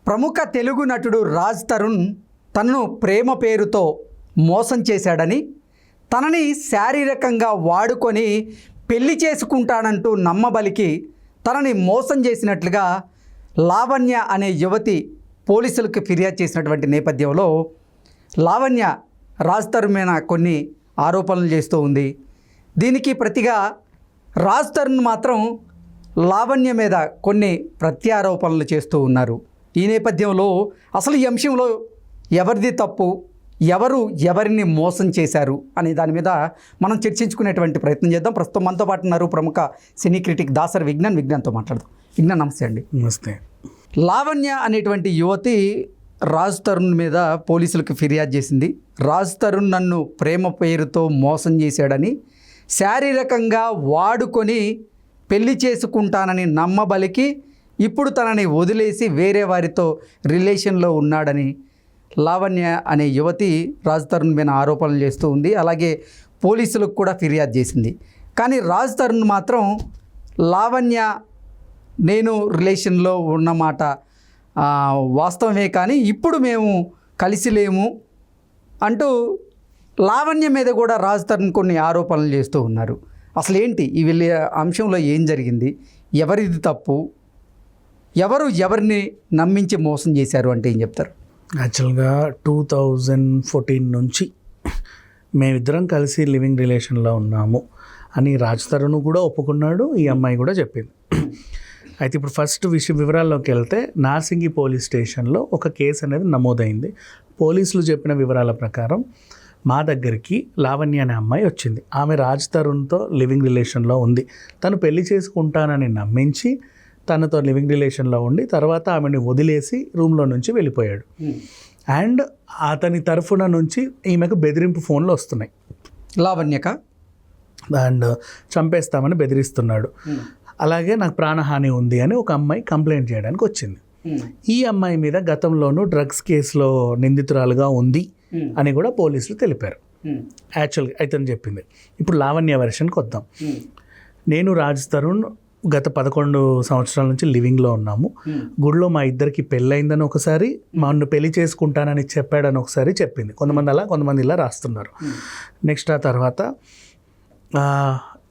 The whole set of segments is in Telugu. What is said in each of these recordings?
ప్రముఖ తెలుగు నటుడు రాజ్ తరుణ్ తనను ప్రేమ పేరుతో మోసం చేశాడని, తనని శారీరకంగా వాడుకొని పెళ్లి చేసుకుంటానంటూ నమ్మబలికి తనని మోసం చేసినట్లుగా లావణ్య అనే యువతి పోలీసులకు ఫిర్యాదు చేసినటువంటి నేపథ్యంలో లావణ్య రాజ్ తరుణ్ మీద కొన్ని ఆరోపణలు చేస్తూ ఉంది. దీనికి ప్రతిగా రాజ్ తరుణ్ మాత్రం లావణ్య మీద కొన్ని ప్రత్యారోపణలు చేస్తూ ఉన్నారు. ఈ నేపథ్యంలో అసలు ఈ అంశంలో ఎవరిది తప్పు, ఎవరు ఎవరిని మోసం చేశారు అనే దాని మీద మనం చర్చించుకునేటువంటి ప్రయత్నం చేద్దాం. ప్రస్తుతం మనతో పాటు ఉన్నారు ప్రముఖ సినీ క్రిటిక్ దాసరి విజ్ఞాన్తో మాట్లాడదాం. విజ్ఞాన్, నమస్తే అండి. నమస్తే. లావణ్య అనేటువంటి యువతి రాజ్ తరుణ్ మీద పోలీసులకు ఫిర్యాదు చేసింది. రాజ్ తరుణ్ నన్ను ప్రేమ పేరుతో మోసం చేశాడని, శారీరకంగా వాడుకొని పెళ్లి చేసుకుంటానని నమ్మబలికి ఇప్పుడు తనని వదిలేసి వేరే వారితో రిలేషన్లో ఉన్నాడని లావణ్య అనే యువతి రాజ్ తరుణ్ మీద ఆరోపణలు చేస్తూ ఉంది. అలాగే పోలీసులకు కూడా ఫిర్యాదు చేసింది. కానీ రాజ్ తరుణ్ మాత్రం లావణ్య నేను రిలేషన్లో ఉన్నమాట వాస్తవమే, కానీ ఇప్పుడు మేము కలిసి లేము అంటూ లావణ్య మీద కూడా రాజ్ తరుణ్ కొన్ని ఆరోపణలు చేస్తూ ఉన్నారు. అసలు ఏంటి ఈ వీళ్ళ అంశంలో ఏం జరిగింది, ఎవరిది తప్పు, ఎవరు ఎవరిని నమ్మించి మోసం చేశారు అంటే ఏం చెప్తారు? యాక్చువల్గా 2014 నుంచి మేమిద్దరం కలిసి లివింగ్ రిలేషన్లో ఉన్నాము అని రాజ్ తరుణ్ కూడా ఒప్పుకున్నాడు, ఈ అమ్మాయి కూడా చెప్పింది. అయితే ఇప్పుడు ఫస్ట్ వివరాల్లోకి వెళ్తే నార్సింగి పోలీస్ స్టేషన్లో ఒక కేసు అనేది నమోదైంది. పోలీసులు చెప్పిన వివరాల ప్రకారం మా దగ్గరికి లావణ్య అనే అమ్మాయి వచ్చింది. ఆమె రాజ్ తరుణ్తో లివింగ్ రిలేషన్లో ఉంది. తను పెళ్లి చేసుకుంటానని నమ్మించి తనతో లివింగ్ రిలేషన్లో ఉండి తర్వాత ఆమెను వదిలేసి రూమ్లో నుంచి వెళ్ళిపోయాడు. అండ్ అతని తరఫున నుంచి ఈమెకు బెదిరింపు ఫోన్లు వస్తున్నాయి. లావణ్యక అండ్ చంపేస్తామని బెదిరిస్తున్నాడు. అలాగే నాకు ప్రాణహాని ఉంది అని ఒక అమ్మాయి కంప్లైంట్ చేయడానికి వచ్చింది. ఈ అమ్మాయి మీద గతంలోనూ డ్రగ్స్ కేసులో నిందితురాలుగా ఉంది అని కూడా పోలీసులు తెలిపారు. యాక్చువల్గా అయితే చెప్పింది. ఇప్పుడు లావణ్య వెర్షన్కి వద్దాం. నేను రాజ్ తరుణ్ గత 11 సంవత్సరాల నుంచి లివింగ్లో ఉన్నాము. గుడిలో మా ఇద్దరికి పెళ్ళయిందని ఒకసారి, నన్ను పెళ్లి చేసుకుంటానని చెప్పాడని ఒకసారి చెప్పింది. కొంతమంది అలా, కొంతమంది ఇలా రాస్తున్నారు. నెక్స్ట్ ఆ తర్వాత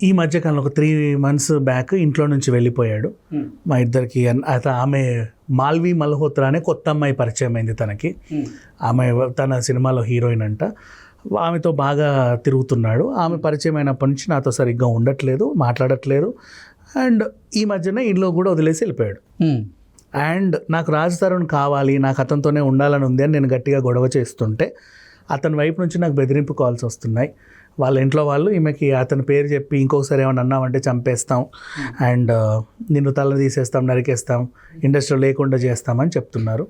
ఈ మధ్యకాలంలో ఒక 3 months బ్యాక్ ఇంట్లో నుంచి వెళ్ళిపోయాడు మా ఇద్దరికి. ఆమె మాల్వి మల్హోత్రా అనే కొత్త అమ్మాయి పరిచయం అయింది తనకి. ఆమె తన సినిమాలో హీరోయిన్ అంట. ఆమెతో బాగా తిరుగుతున్నాడు. ఆమె పరిచయం అయినప్పటి నుంచి నాతో సరిగ్గా ఉండట్లేదు, మాట్లాడట్లేదు. అండ్ ఈ మధ్యన ఇంట్లో కూడా వదిలేసి వెళ్ళిపోయాడు. అండ్ నాకు రాజ్ తరుణ్ కావాలి, నాకు అతనితోనే ఉండాలని ఉంది అని నేను గట్టిగా గొడవ చేస్తుంటే అతని వైపు నుంచి నాకు బెదిరింపు కాల్స్ వస్తున్నాయి. వాళ్ళ ఇంట్లో వాళ్ళు ఈమెకి అతని పేరు చెప్పి ఇంకొకసారి ఏమైనా అన్నామంటే చంపేస్తాం, అండ్ నిన్ను తల తీసేస్తాం, నరికేస్తాం, ఇండస్ట్రీ లేకుండా చేస్తామని చెప్తున్నారు.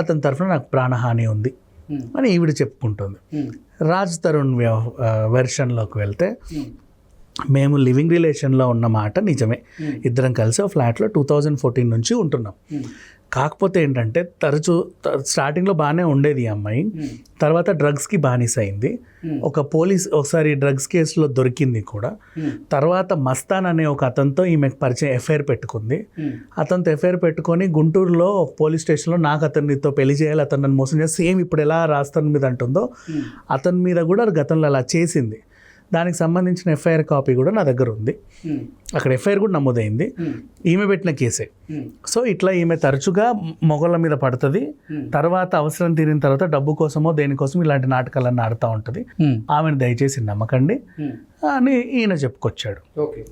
అతని తరఫున నాకు ప్రాణహాని ఉంది అని ఈవిడ చెప్పుకుంటుంది. రాజ్ తరుణ్ వెర్షన్లోకి వెళ్తే మేము లివింగ్ రిలేషన్లో ఉన్న మాట నిజమే. ఇద్దరం కలిసి ఫ్లాట్లో 2014 నుంచి ఉంటున్నాం. కాకపోతే ఏంటంటే తరచూ స్టార్టింగ్లో బాగానే ఉండేది ఈ అమ్మాయి. తర్వాత డ్రగ్స్కి బానిస అయింది. ఒకసారి డ్రగ్స్ కేసులో దొరికింది కూడా. తర్వాత మస్తాన్ అనే ఒక అతనితో ఈమెకు పరిచయం ఎఫ్ఐఆర్ పెట్టుకుంది. అతనితో ఎఫ్ఐఆర్ పెట్టుకొని గుంటూరులో ఒక పోలీస్ స్టేషన్లో నాకు అతనితో పెళ్లి చేయాలి, అతను నన్ను మోసం చేసి సేమ్ ఇప్పుడు ఎలా రాస్తాన్ మీద అంటుందో అతని మీద కూడా గతంలో అలా చేసింది. దానికి సంబంధించిన ఎఫ్ఐఆర్ కాపీ కూడా నా దగ్గర ఉంది. అక్కడ ఎఫ్ఐఆర్ కూడా నమోదైంది. ఈమె పెట్టిన కేసే. సో ఇట్లా ఈమె తరచుగా మొగళ్ళ మీద పడుతుంది. తర్వాత అవసరం తీరిన తర్వాత డబ్బు కోసమో దేనికోసం ఇలాంటి నాటకాలన్నీ ఆడుతూ ఉంటుంది. ఆమెను దయచేసి నమ్మకండి అని ఈయన చెప్పుకొచ్చాడు.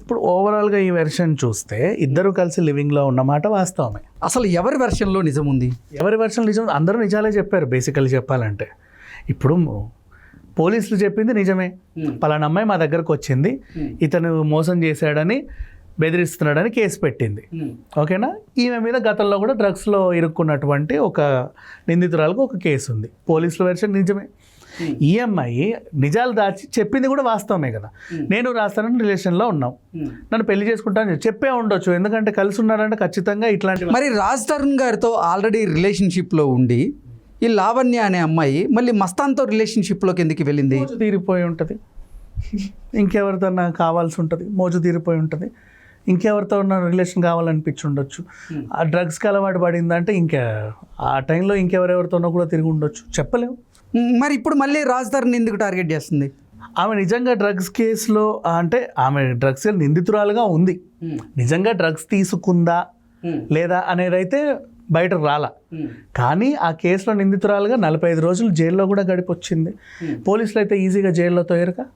ఇప్పుడు ఓవరాల్గా ఈ వెర్షన్ చూస్తే ఇద్దరు కలిసి లివింగ్లో ఉన్నమాట వాస్తవమే. అసలు ఎవరి వెర్షన్లో నిజం ఉంది, ఎవరి వెర్షన్ నిజం? అందరూ నిజాలే చెప్పారు బేసికల్లీ చెప్పాలంటే. ఇప్పుడు పోలీసులు చెప్పింది నిజమే. పలానా అమ్మాయి మా దగ్గరకు వచ్చింది, ఇతను మోసం చేశాడని బెదిరిస్తున్నాడని కేసు పెట్టింది. ఓకేనా? ఈమె మీద గతంలో కూడా డ్రగ్స్లో ఇరుక్కున్నటువంటి ఒక నిందితురాలకు ఒక కేసు ఉంది. పోలీసుల వెర్షన్ నిజమే. ఈ అమ్మాయి నిజాలు దాచి చెప్పింది కూడా వాస్తవమే కదా. నేను రాస్తానని రిలేషన్లో ఉన్నాం, నన్ను పెళ్లి చేసుకుంటానని చెప్పే ఉండొచ్చు. ఎందుకంటే కలిసి ఉన్నారంటే ఖచ్చితంగా ఇట్లాంటి. మరి రాజ్ తరుణ్ గారితో ఆల్రెడీ రిలేషన్షిప్లో ఉండి ఈ లావణ్య అనే అమ్మాయి మళ్ళీ మస్తాన్తో రిలేషన్షిప్లోకి ఎందుకు వెళ్ళింది? తీరిపోయి ఉంటుంది, ఇంకెవరిదన్నా కావాల్సి ఉంటుంది, మోజు తీరిపోయి ఉంటుంది. ఇంకెవరితో ఉన్న రిలేషన్ కావాలనిపించి ఉండొచ్చు. ఆ డ్రగ్స్కి అలవాటు పడిందంటే ఇంకా ఆ టైంలో ఇంకెవరెవరితోనో కూడా తిరిగి ఉండొచ్చు, చెప్పలేము. మరి ఇప్పుడు మళ్ళీ రాజ్ తరుణ్ ఎందుకు టార్గెట్ చేస్తుంది? ఆమె నిజంగా డ్రగ్స్ కేసులో అంటే ఆమె డ్రగ్స్ నిందితురాలుగా ఉంది. నిజంగా డ్రగ్స్ తీసుకుందా లేదా అనేది అయితే బయటకు రాలా. కానీ ఆ కేసులో నిందితురాలుగా 45 రోజులు జైల్లో కూడా గడిపొచ్చింది. పోలీసులు అయితే ఈజీగా జైల్లో తోయరుగా.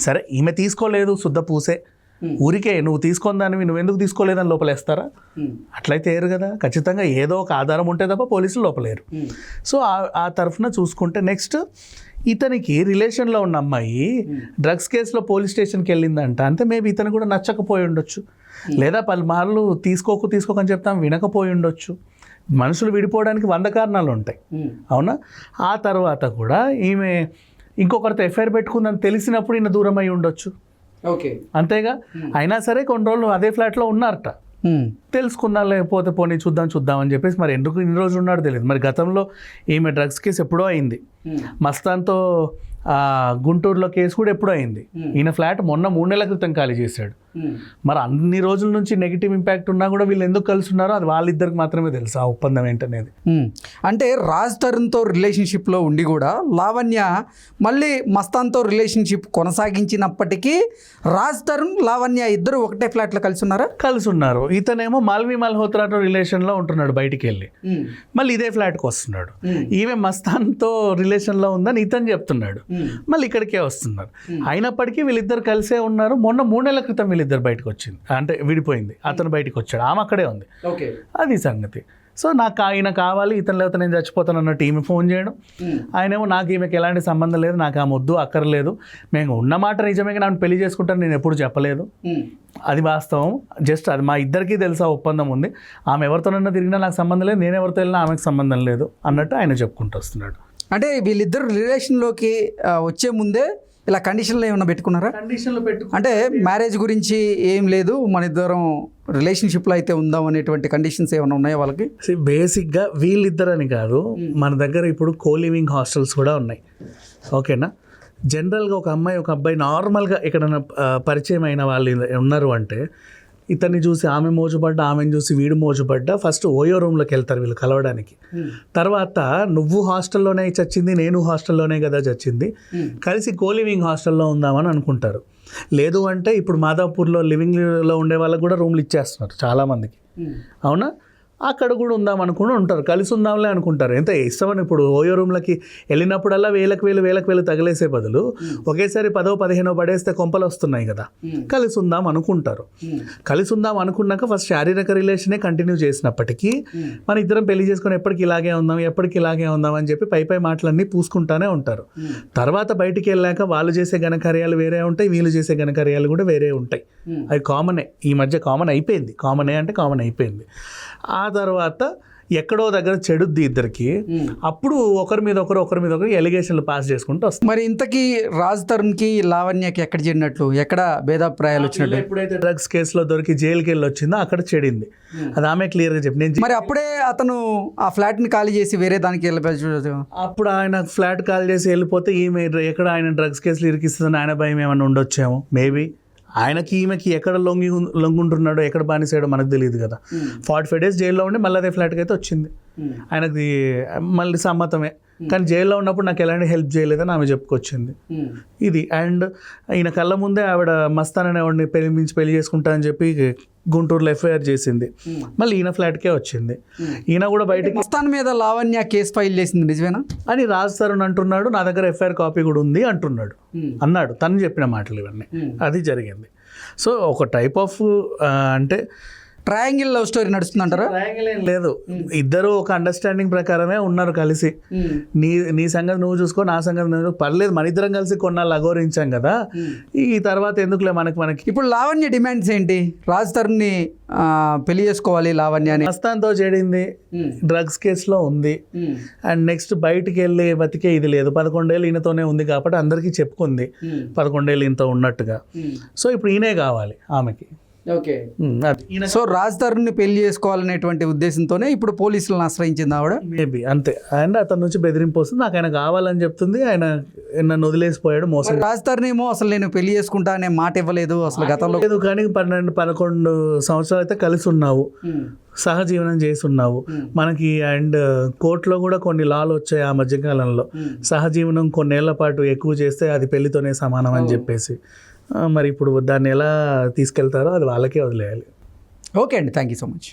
సరే ఈమె తీసుకోలేదు, శుద్ధ పూసే, ఊరికే నువ్వు తీసుకొని దానివి నువ్వెందుకు తీసుకోలేదని లోపలేస్తారా? అట్లయితే ఏరు కదా. ఖచ్చితంగా ఏదో ఒక ఆధారం ఉంటే తప్ప పోలీసులు లోపలేరు. సో ఆ తరఫున చూసుకుంటే నెక్స్ట్ ఇతనికి రిలేషన్లో ఉన్న అమ్మాయి డ్రగ్స్ కేసులో పోలీస్ స్టేషన్కి వెళ్ళిందంట అంటే మేబీ ఇతను కూడా నచ్చకపోయి ఉండొచ్చు, లేదా పలుమార్లు తీసుకోకని చెప్తాం వినకపోయి ఉండొచ్చు. మనుషులు విడిపోవడానికి 100 కారణాలు ఉంటాయి, అవునా? ఆ తర్వాత కూడా ఈమె ఇంకొకరితో ఎఫ్ఐఆర్ పెట్టుకుందని తెలిసినప్పుడు ఈయన దూరం అయి ఉండొచ్చు. ఓకే, అంతేగా. అయినా సరే కొన్ని రోజులు అదే ఫ్లాట్లో ఉన్నారట. తెలుసుకున్నా లేకపోతే పోనీ చూద్దాం అని చెప్పేసి మరి ఎందుకు ఇన్ని రోజులు ఉన్నాడో తెలియదు. మరి గతంలో ఈమె డ్రగ్స్ కేసు ఎప్పుడో అయింది, మస్తాన్తో గుంటూరులో కేసు కూడా ఎప్పుడో అయింది. ఈయన ఫ్లాట్ మొన్న 3 నెలల క్రితం ఖాళీ చేశాడు. మరి అన్ని రోజుల నుంచి నెగిటివ్ ఇంపాక్ట్ ఉన్నా కూడా వీళ్ళు ఎందుకు కలిసి ఉన్నారో అది వాళ్ళిద్దరికి మాత్రమే తెలుసు ఆ ఒప్పందం ఏంటనేది. అంటే రాజ్ తరుణ్తో రిలేషన్షిప్లో ఉండి కూడా లావణ్య మళ్ళీ మస్తాన్తో రిలేషన్షిప్ కొనసాగించినప్పటికీ రాజ్ తరుణ్ లావణ్య ఇద్దరు ఒకటే ఫ్లాట్లో కలిసి ఉన్నారా? కలిసి ఉన్నారు. ఇతనేమో మాల్వి మల్హోత్రాతో రిలేషన్లో ఉంటున్నాడు, బయటికి వెళ్ళి మళ్ళీ ఇదే ఫ్లాట్కి వస్తున్నాడు. ఈమె మస్తాన్తో రిలేషన్లో ఉందని ఇతను చెప్తున్నాడు, మళ్ళీ ఇక్కడికే వస్తున్నారు. అయినప్పటికీ వీళ్ళిద్దరు కలిసే ఉన్నారు. మొన్న 3 నెలల క్రితం వీళ్ళిద్దరు బయటకు వచ్చింది, అంటే విడిపోయింది. అతను బయటకు వచ్చాడు, ఆమె అక్కడే ఉంది. అది సంగతి. సో నాకు ఆయన కావాలి, ఇతను లేకపోతే నేను చచ్చిపోతాను అన్నట్టు ఈమె ఫోన్ చేయడం. ఆయనేమో నాకు ఈమెకి ఎలాంటి సంబంధం లేదు, నాకు ఆమె వద్దు, అక్కర్లేదు, మేము ఉన్నమాట నిజమే, నన్ను పెళ్లి చేసుకుంటాను నేను ఎప్పుడు చెప్పలేదు, అది వాస్తవం, జస్ట్ అది మా ఇద్దరికీ తెలుసా ఒప్పందం ఉంది, ఆమె ఎవరితోనన్నా తిరిగినా నాకు సంబంధం లేదు, నేను ఎవరితో వెళ్ళినా ఆమెకు సంబంధం లేదు అన్నట్టు ఆయన చెప్పుకుంటూ వస్తున్నాడు. అంటే వీళ్ళిద్దరు రిలేషన్లోకి వచ్చే ముందే ఇలా కండిషన్లు ఏమైనా పెట్టుకున్నారా? కండిషన్లు అంటే మ్యారేజ్ గురించి ఏం లేదు, మన ఇద్దరం రిలేషన్షిప్లో అయితే ఉందాం అనేటువంటి కండిషన్స్ ఏమైనా ఉన్నాయా వాళ్ళకి? బేసిక్గా వీళ్ళిద్దరని కాదు, మన దగ్గర ఇప్పుడు కోలివింగ్ హాస్టల్స్ కూడా ఉన్నాయి, ఓకేనా? జనరల్గా ఒక అమ్మాయి ఒక అబ్బాయి నార్మల్గా ఎక్కడైనా పరిచయం అయిన వాళ్ళు ఉన్నారు అంటే ఇతన్ని చూసి ఆమె మోజుపడ్డా, ఆమెను చూసి వీడు మోజుపడ్డా ఫస్ట్ ఓయో రూమ్లోకి వెళ్తారు వీళ్ళు కలవడానికి. తర్వాత నువ్వు హాస్టల్లోనే చచ్చింది, నేను హాస్టల్లోనే కదా చచ్చింది, కలిసి కోలివింగ్ హాస్టల్లో ఉందామని అనుకుంటారు. లేదు అంటే ఇప్పుడు మాదాపూర్లో లివింగ్లో ఉండే వాళ్ళకి కూడా రూమ్లు ఇచ్చేస్తున్నారు చాలామందికి, అవునా? అక్కడ కూడా ఉందాం అనుకుని ఉంటారు, కలిసి ఉందాంలే అనుకుంటారు. ఎంత ఇష్టమని ఇప్పుడు ఓయో రూమ్లకి వెళ్ళినప్పుడల్లా వేలకు వేలు తగిలేసే బదులు ఒకేసారి 10-15 పడేస్తే కొంపలు వస్తున్నాయి కదా, కలిసి ఉందాం అనుకుంటారు. కలిసి ఉందాం అనుకున్నాక ఫస్ట్ శారీరక రిలేషనే కంటిన్యూ చేసినప్పటికీ మన ఇద్దరం పెళ్లి చేసుకొని ఎప్పటికి ఇలాగే ఉందాం అని చెప్పి పై మాటలన్నీ పూసుకుంటానే ఉంటారు. తర్వాత బయటికి వెళ్ళాక వాళ్ళు చేసే ఘనకార్యాలు వేరే ఉంటాయి, వీళ్ళు చేసే ఘనకార్యాలు కూడా వేరే ఉంటాయి. అది కామనే, ఈ మధ్య కామన్ అయిపోయింది. ఆ తర్వాత ఎక్కడో దగ్గర చెడుద్ది ఇద్దరికి, అప్పుడు ఒకరి మీద ఒకరు ఎలిగేషన్లు పాస్ చేసుకుంటూ వస్తారు. మరి ఇంతకీ రాజ్ తరుణ్కి లావణ్యకి ఎక్కడ చెడినట్లు, ఎక్కడ భేదాభిప్రాయాలు వచ్చినట్టు? ఎప్పుడైతే డ్రగ్స్ కేసులో దొరికి జైలుకి వెళ్ళి వచ్చిందో అక్కడ చెడింది, అది ఆమె క్లియర్గా చెప్పి. మరి అప్పుడే అతను ఆ ఫ్లాట్ని ఖాళీ చేసి వేరే దానికి వెళ్ళిపోయి, అప్పుడు ఆయన ఫ్లాట్ ఖాళీ చేసి వెళ్ళిపోతే ఈమె ఎక్కడ ఆయన డ్రగ్స్ కేసులు ఇరికిస్తుందని ఆయన భయం ఏమైనా ఉండొచ్చేమో. మేబీ ఆయనకి ఈమెకి ఎక్కడ లొంగుంటున్నాడో ఎక్కడ బానిసాడో మనకు తెలియదు కదా. 45 days జైల్లో ఉండి మళ్ళీ అదే ఫ్లాట్కి అయితే వచ్చింది. ఆయనకి మళ్ళీ సమ్మతమే, కానీ జైల్లో ఉన్నప్పుడు నాకు ఎలాంటి హెల్ప్ చేయలేదని ఆమె చెప్పుకొచ్చింది. ఇది అండ్ ఈయన కళ్ళ ముందే ఆవిడ మస్తాన్ అనేవాడిని పెళ్లి చేసుకుంటా అని చెప్పి గుంటూరులో ఎఫ్ఐఆర్ చేసింది, మళ్ళీ ఈయన ఫ్లాట్కే వచ్చింది. ఈయన కూడా బయటకి మస్తాన్ మీద లావణ్య కేసు ఫైల్ చేసింది నిజమేనా అని రాజ్ తరుణ్ అంటున్నాడు. నా దగ్గర ఎఫ్ఐఆర్ కాపీ కూడా ఉంది అన్నాడు, తను చెప్పిన మాటలు ఇవన్నీ. అది జరిగింది. సో ఒక టైప్ ఆఫ్ అంటే ట్రయాంగిల్ లవ్ స్టోరీ నడుస్తుందంటారా? ట్రయాంగిల్ ఏం లేదు, ఇద్దరు ఒక అండర్స్టాండింగ్ ప్రకారమే ఉన్నారు కలిసి. నీ సంగతి నువ్వు చూసుకో, నా సంగతి నువ్వు, పర్లేదు మన ఇద్దరం కలిసి కొన్నాళ్ళు అఘోరించాం కదా, ఈ తర్వాత ఎందుకులే మనకి. ఇప్పుడు లావణ్య డిమాండ్స్ ఏంటి? రాజ్ తరుణ్ని పెళ్లి చేసుకోవాలి లావణ్య అని. మస్తాన్తో చేడింది, డ్రగ్స్ కేసులో ఉంది, అండ్ నెక్స్ట్ బయటికి వెళ్ళి బతికే ఇది లేదు. 11 ఏళ్ళు ఈయనతోనే ఉంది కాబట్టి అందరికీ చెప్పుకుంది 11 ఏళ్ళు ఈయనతో ఉన్నట్టుగా. సో ఇప్పుడు ఈయనే కావాలి ఆమెకి. ఓకే, సో రాజ్ తరుణ్ని పెళ్లి చేసుకోవాలనేటువంటి ఉద్దేశంతోనే ఇప్పుడు పోలీసులను ఆశ్రయించింది ఆవిడ. మేబీ అంతే. అండ్ అతని నుంచి బెదిరింపు వస్తుంది, నాకు ఆయన కావాలని చెప్తుంది. ఆయన నన్ను వదిలేసిపోయాడు, మోసం రాజ్ తరుణ్ ఏమో అసలు నేను పెళ్లి చేసుకుంటా అనే మాట ఇవ్వలేదు అసలు గతంలో. లేదు. కానీ 12-11 సంవత్సరాలు అయితే కలిసి ఉన్నావు, సహజీవనం చేసి ఉన్నావు. మనకి అండ్ కోర్టులో కూడా కొన్ని లాలు వచ్చాయి ఆ మధ్యకాలంలో, సహజీవనం కొన్నేళ్ల పాటు ఎక్కువ చేస్తే అది పెళ్లితోనే సమానం అని చెప్పేసి. మరి ఇప్పుడు దాన్ని ఎలా తీసుకెళ్తారో అది వాళ్ళకే వదిలేయాలి. ఓకే అండి, థ్యాంక్ యూ సో మచ్.